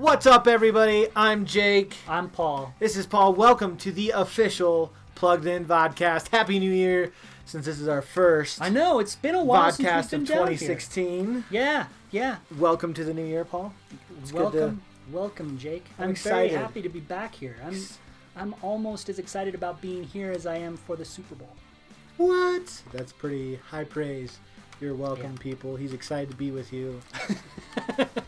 What's up, everybody? I'm Jake. I'm Paul. This is Paul. Welcome to the official Plugged In Vodcast. Happy New Year, since this is our first I know, it's been a while since vodcast we've of been down 2016. here. Yeah. Welcome to the new year, Paul. It's Welcome, Jake. I'm very excited. happy to be back here. I'm almost as excited about being here as I am for the Super Bowl. What? That's pretty high praise. You're welcome, Yeah. people. He's excited to be with you.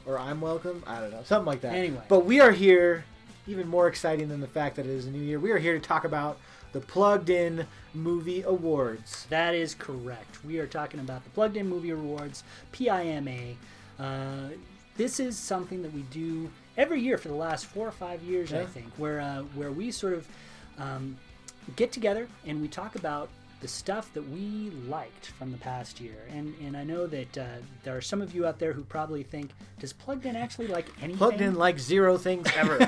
Or I'm welcome. I don't know. Something like that. Anyway. But we are here, even more exciting than the fact that it is a new year. We are here to talk about the Plugged In Movie Awards. That is correct. We are talking about the Plugged In Movie Awards, PIMA. This is something that we do every year for the last 4 or 5 years, Yeah. I think, where we sort of get together and we talk about the stuff that we liked from the past year. And I know that there are some of you out there who probably think, does Plugged In actually like anything? Plugged In like zero things ever.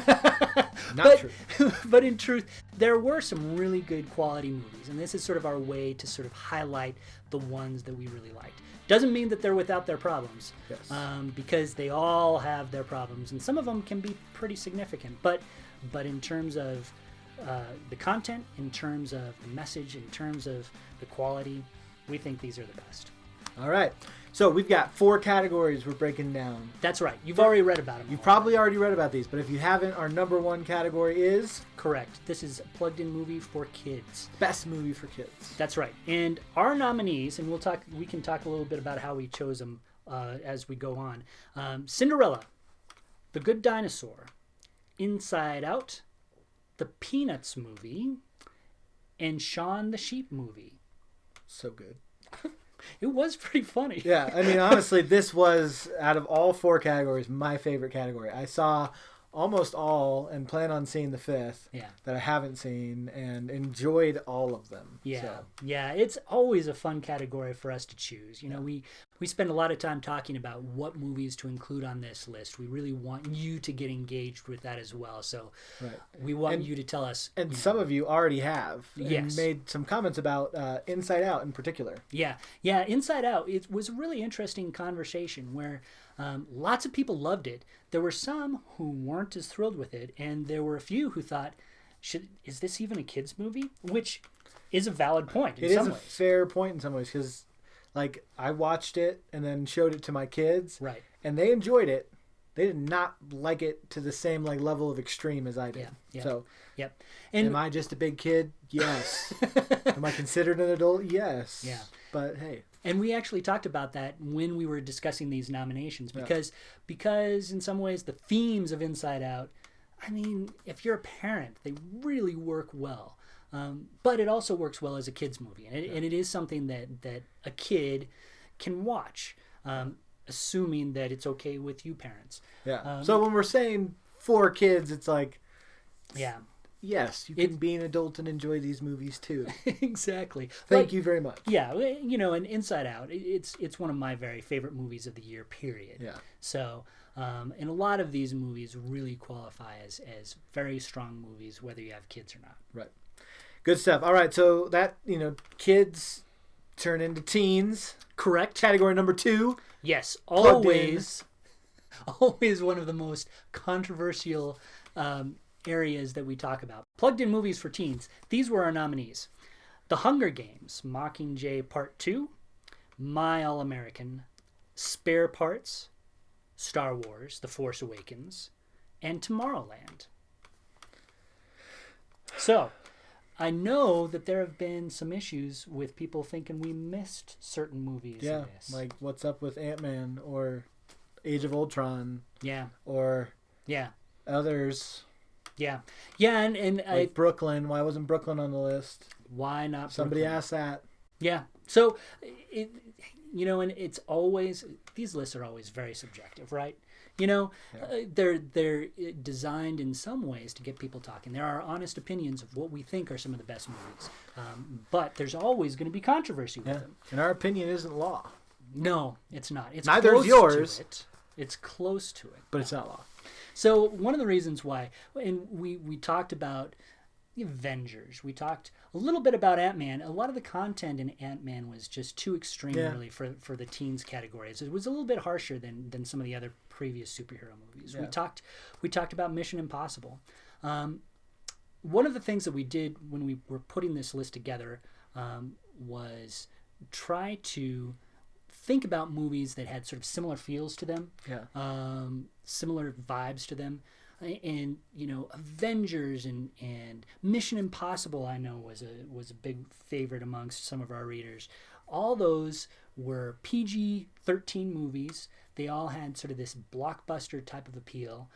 Not true. But in truth, there were some really good quality movies, and this is sort of our way to sort of highlight the ones that we really liked. Doesn't mean that they're without their problems, Yes. because they all have their problems, and some of them can be pretty significant. But in terms of the content, in terms of the message, in terms of the quality, we think these are the best. All right. So we've got 4 categories we're breaking down. That's right. You've already read about them. You've probably already read about these, but if you haven't, our number 1 category is Correct. This is a plugged-in movie for kids. Best Movie for Kids. That's right. And our nominees, and we can talk a little bit about how we chose them as we go on. Cinderella, The Good Dinosaur, Inside Out, The Peanuts Movie, and Shaun the Sheep Movie. So good. It was pretty funny. Yeah, I mean, honestly, this was, out of all 4 categories, my favorite category. I saw almost all and plan on seeing the 5th that I haven't seen, and enjoyed all of them. Yeah, So. yeah, it's always a fun category for us to choose. You know, we spend a lot of time talking about what movies to include on this list. We really want you to get engaged with that as well. So we want you to tell us. And some of you already have and Yes. made some comments about Inside Out in particular. Yeah, Inside Out, it was a really interesting conversation where lots of people loved it. There were some who weren't as thrilled with it, and there were a few who thought, is this even a kid's movie? Which is a valid point in some ways. It is a fair point in some ways, because like, I watched it and then showed it to my kids, Right. and they enjoyed it. They did not like it to the same like level of extreme as I did. Yeah. So, Yep. And am I just a big kid? Yes. Am I considered an adult? Yes. Yeah. But hey. And we actually talked about that when we were discussing these nominations, because in some ways the themes of Inside Out, I mean, if you're a parent, they really work well. But it also works well as a kid's movie, and it is something that a kid can watch, assuming that it's okay with you parents. Yeah. So when we're saying for kids, it's like, Yeah. yes, you can be an adult and enjoy these movies too. Exactly. Thank you very much. Yeah, you know, and Inside Out, it's one of my very favorite movies of the year, period. Yeah. So, and a lot of these movies really qualify as very strong movies, whether you have kids or not. Right. Good stuff. All right, so that, kids turn into teens. Correct. Category number 2. Yes, Plugged always one of the most controversial areas that we talk about. Plugged in movies for teens. These were our nominees: The Hunger Games, Mockingjay Part 2, My All-American, Spare Parts, Star Wars, The Force Awakens, and Tomorrowland. So, I know that there have been some issues with people thinking we missed certain movies in this. Like What's Up with Ant-Man, or Age of Ultron, Yeah. or Yeah. others. Yeah. Yeah, and Like Brooklyn. Why wasn't Brooklyn on the list? why not Somebody Brooklyn? asked that. Yeah. So, and it's always, these lists are always very subjective, right? They're designed in some ways to get people talking. There are honest opinions of what we think are some of the best movies, but there's always going to be controversy with them. And our opinion isn't law. No, it's not. It's Neither is close yours. to it. It's close to it. But it's not law. So one of the reasons why, and we talked about, the Avengers. We talked a little bit about Ant-Man. A lot of the content in Ant-Man was just too extreme, really, for the teens categories. It was a little bit harsher than some of the other previous superhero movies. Yeah. We talked about Mission Impossible. One of the things that we did when we were putting this list together was try to think about movies that had sort of similar feels to them, similar vibes to them. And Avengers and Mission Impossible, I know was a big favorite amongst some of our readers. All those were PG-13 movies. They all had sort of this blockbuster type of appeal.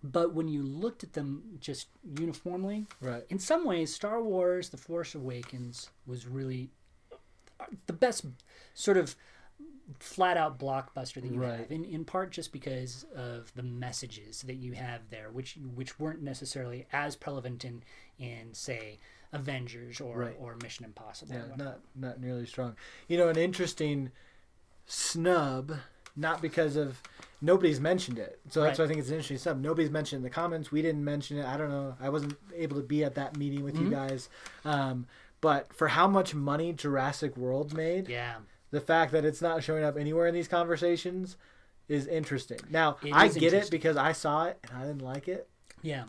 But when you looked at them just uniformly, in some ways, Star Wars: The Force Awakens was really the best sort of flat-out blockbuster that you have, in part just because of the messages that you have there, which weren't necessarily as prevalent in say, Avengers or Mission Impossible. Yeah, not nearly strong. An interesting snub, not because of nobody's mentioned it. So that's why I think it's an interesting snub. Nobody's mentioned it in the comments. We didn't mention it. I don't know. I wasn't able to be at that meeting with you guys. But for how much money Jurassic World made, the fact that it's not showing up anywhere in these conversations is interesting. Now, I get it because I saw it and I didn't like it. Yeah.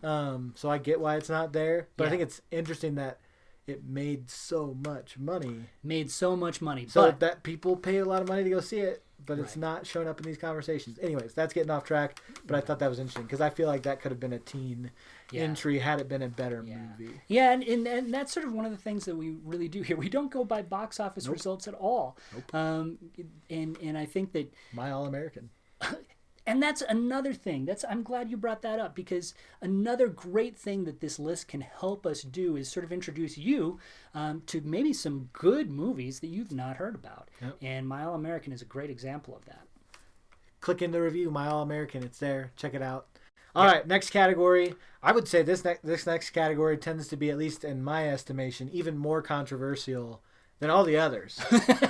So I get why it's not there. But I think it's interesting that it made so much money. So that people pay a lot of money to go see it, but it's not showing up in these conversations. Anyways, that's getting off track. But I thought that was interesting because I feel like that could have been a teen entry had it been a better movie. Yeah, and that's sort of one of the things that we really do here. We don't go by box office results at all. And I think that My All-American. And that's another thing. I'm glad you brought that up, because another great thing that this list can help us do is sort of introduce you to maybe some good movies that you've not heard about. And My All-American is a great example of that. Click in the review, My All-American. It's there. Check it out. All right, next category. I would say this next category tends to be, at least in my estimation, even more controversial than all the others.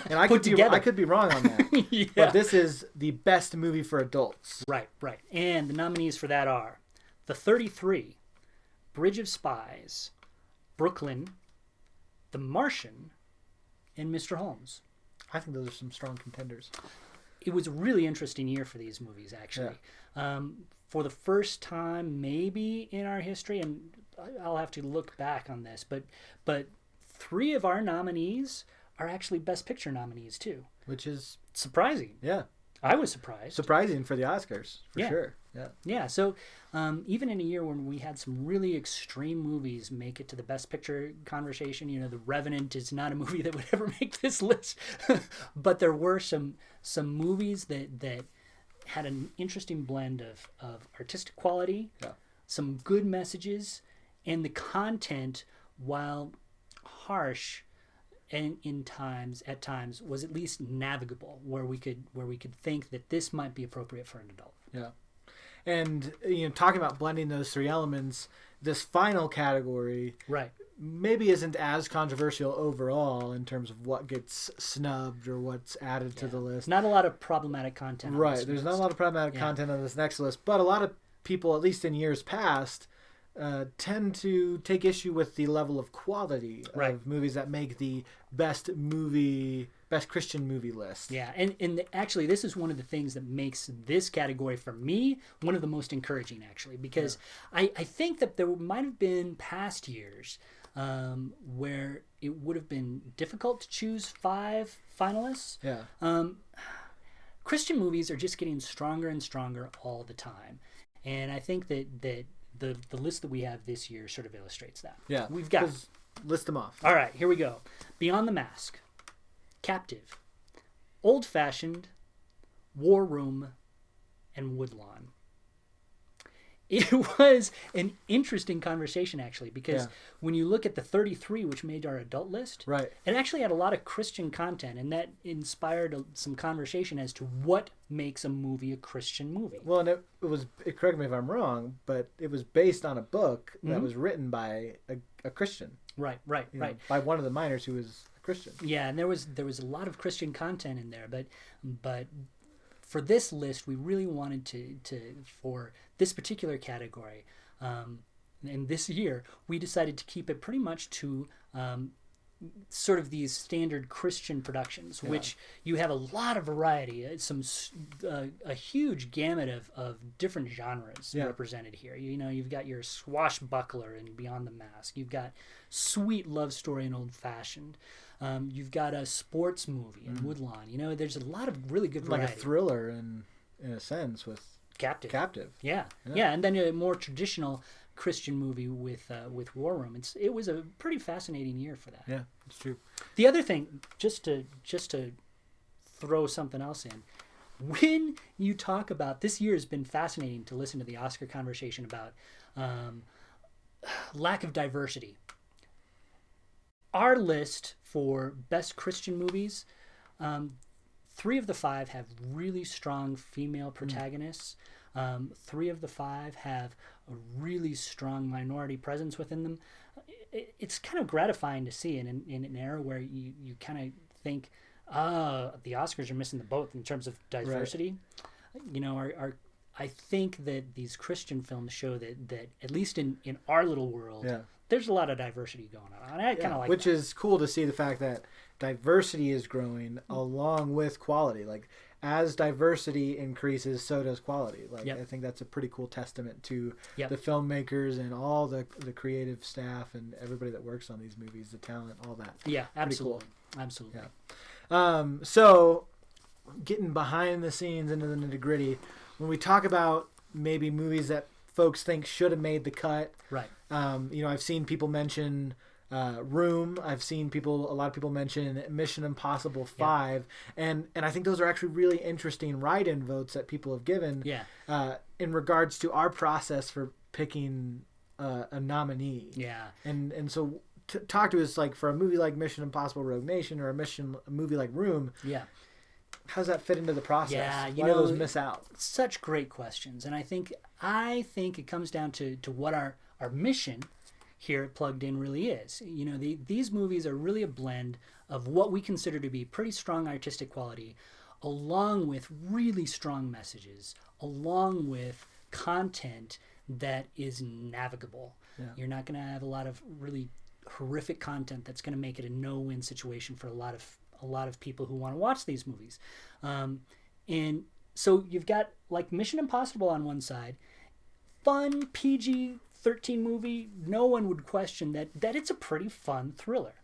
And I could be wrong on that. But this is the best movie for adults. Right. And the nominees for that are The 33, Bridge of Spies, Brooklyn, The Martian, and Mr. Holmes. I think those are some strong contenders. It was a really interesting year for these movies, actually. For the first time, maybe in our history, and I'll have to look back on this, but 3 of our nominees are actually Best Picture nominees too, which is surprising. Yeah, I was surprised. Surprising for the Oscars, for sure. Yeah. So even in a year when we had some really extreme movies make it to the Best Picture conversation, The Revenant is not a movie that would ever make this list, but there were some movies that had an interesting blend of artistic quality, some good messages, and the content, while harsh and at times was at least navigable, where we could think that this might be appropriate for an adult. Yeah. And talking about blending those 3 elements, this final category maybe isn't as controversial overall in terms of what gets snubbed or what's added to the list. Not a lot of problematic content. Right. There's not a lot of problematic content on this next list, but a lot of people, at least in years past, tend to take issue with the level of quality of movies that make the best Christian movie list. Yeah, and actually this is one of the things that makes this category, for me, one of the most encouraging, actually, because I think that there might have been past years where it would have been difficult to choose 5 finalists. Christian movies are just getting stronger and stronger all the time, and I think that the list that we have this year sort of illustrates that. Yeah. We've got... List them off. All right, here we go. Beyond the Mask, Captive, Old Fashioned, War Room, and Woodlawn. It was an interesting conversation, actually, because when you look at the 33, which made our adult list, it actually had a lot of Christian content, and that inspired some conversation as to what makes a movie a Christian movie. Well, and correct me if I'm wrong, but it was based on a book that was written by a Christian. Right. By one of the minors who was a Christian. Yeah, and there was a lot of Christian content in there, but for this list, we really wanted to for this particular category, and this year we decided to keep it pretty much to sort of these standard Christian productions, which you have a lot of variety, a huge gamut of different genres represented here. You know, you've got your swashbuckler in Beyond the Mask. You've got sweet love story in Old Fashioned. You've got a sports movie in Woodlawn. You know, there's a lot of really good variety. Like a thriller in a sense with Captive. Yeah. And then a more traditional Christian movie with War Room. It was a pretty fascinating year for that. Yeah, it's true. The other thing, just to throw something else in, when you talk about, this year has been fascinating to listen to the Oscar conversation about lack of diversity. Our list for best Christian movies, 3 of the 5 have really strong female protagonists. 3 of the 5 have a really strong minority presence within them. It's kind of gratifying to see in an era where you kind of think, the Oscars are missing the boat in terms of diversity. Right. You know, I think that these Christian films show that at least in our little world, there's a lot of diversity going on. And I kind of like which that. is cool to see the fact that diversity is growing along with quality. Like, as diversity increases, so does quality. Like, I think that's a pretty cool testament to the filmmakers and all the creative staff and everybody that works on these movies, the talent, all that. Yeah, absolutely. Cool. Absolutely. Yeah. So, getting behind the scenes into the nitty-gritty, when we talk about maybe movies that folks think should have made the cut, right? You know, I've seen people mention Room. I've seen a lot of people mention Mission Impossible 5, and I think those are actually really interesting write-in votes that people have given in regards to our process for picking a nominee. Yeah. And so talk to us, like, for a movie like Mission Impossible Rogue Nation or a movie like Room. Yeah. How does that fit into the process? Yeah, Why do those miss out? Such great questions, and I think it comes down to what our mission here at Plugged In really is. You know, these movies are really a blend of what we consider to be pretty strong artistic quality, along with really strong messages, along with content that is navigable. Yeah. You're not going to have a lot of really horrific content that's going to make it a no-win situation for a lot of people who want to watch these movies. And so you've got, like, Mission Impossible on one side, fun PG-13 movie. No one would question that it's a pretty fun thriller.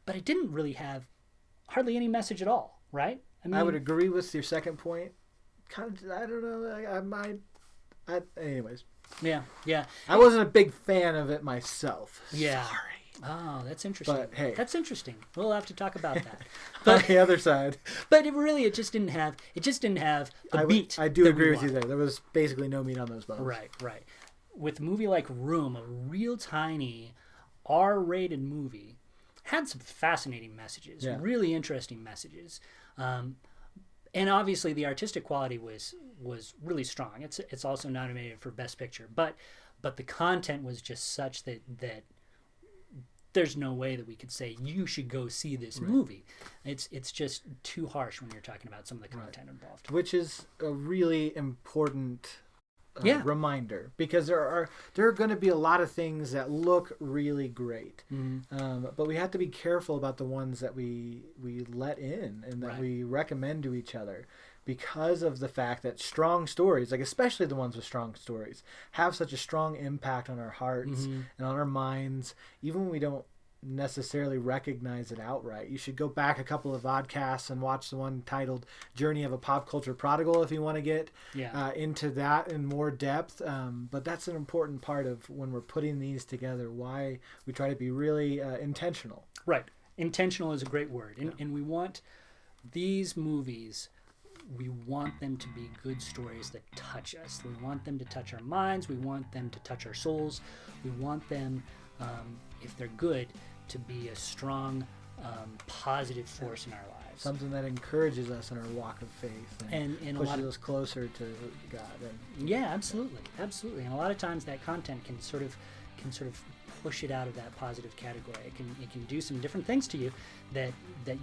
But it didn't really have hardly any message at all, right? I mean, I would agree with your second point. Kind of, I don't know. Anyways. Yeah. I wasn't a big fan of it myself. Yeah. Sorry. Oh, that's interesting. But hey, that's interesting. We'll have to talk about that. But on the other side, but it just didn't have the meat. I do agree with you there. There was basically no meat on those bones. Right. With a movie like Room, a real tiny R-rated movie, had some fascinating messages, really interesting messages, and obviously the artistic quality was really strong. It's also nominated for Best Picture, but the content was just such that there's no way that we could say you should go see this movie. It's just too harsh when you're talking about some of the content involved. Which is a really important reminder, because there are going to be a lot of things that look really great, but we have to be careful about the ones that we let in and that we recommend to each other, because of the fact that strong stories, like especially the ones with strong stories, have such a strong impact on our hearts and on our minds, even when we don't necessarily recognize it outright. You should go back a couple of podcasts and watch the one titled Journey of a Pop Culture Prodigal if you want to get into that in more depth, but that's an important part of when we're putting these together, why we try to be really intentional. Right. Intentional is a great word, and we want these movies, we want them to be good stories that touch us. We want them to touch our minds. We want them to touch our souls. We want them, if they're good, to be a strong, positive force in our lives. Something that encourages us in our walk of faith and pushes us closer to God. Yeah, absolutely. And a lot of times that content can sort of push it out of that positive category. It can do some different things to you that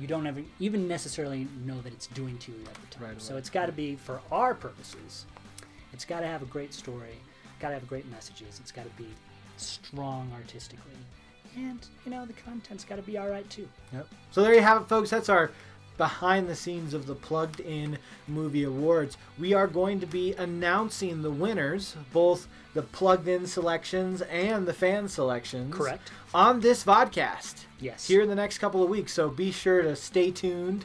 you don't even necessarily know that it's doing to you at the time. Right. So it's got to be, for our purposes, it's got to have a great story. got to have great messages. It's got to be strong artistically. And, the content's got to be all right, too. Yep. So there you have it, folks. That's our behind the scenes of the Plugged In Movie Awards. We are going to be announcing the winners, both the Plugged In selections and the fan selections. Correct. On this vodcast. Yes. Here in the next couple of weeks. So be sure to stay tuned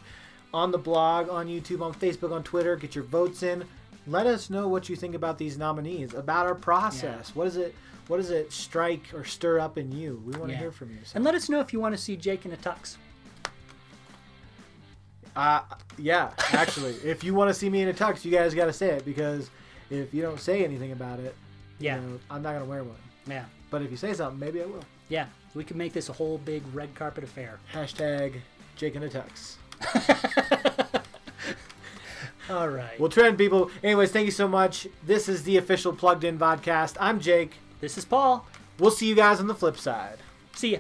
on the blog, on YouTube, on Facebook, on Twitter. Get your votes in. Let us know what you think about these nominees, about our process. Yeah. What does it strike or stir up in you? We want to hear from you. So. And let us know if you want to see Jake in a tux. Yeah, actually. If you want to see me in a tux, you guys got to say it, because if you don't say anything about it, I'm not going to wear one. Yeah. But if you say something, maybe I will. Yeah. We can make this a whole big red carpet affair. Hashtag Jake in a tux. All right. Well, trend people. Anyways, thank you so much. This is the official Plugged In Vodcast. I'm Jake. This is Paul. We'll see you guys on the flip side. See ya.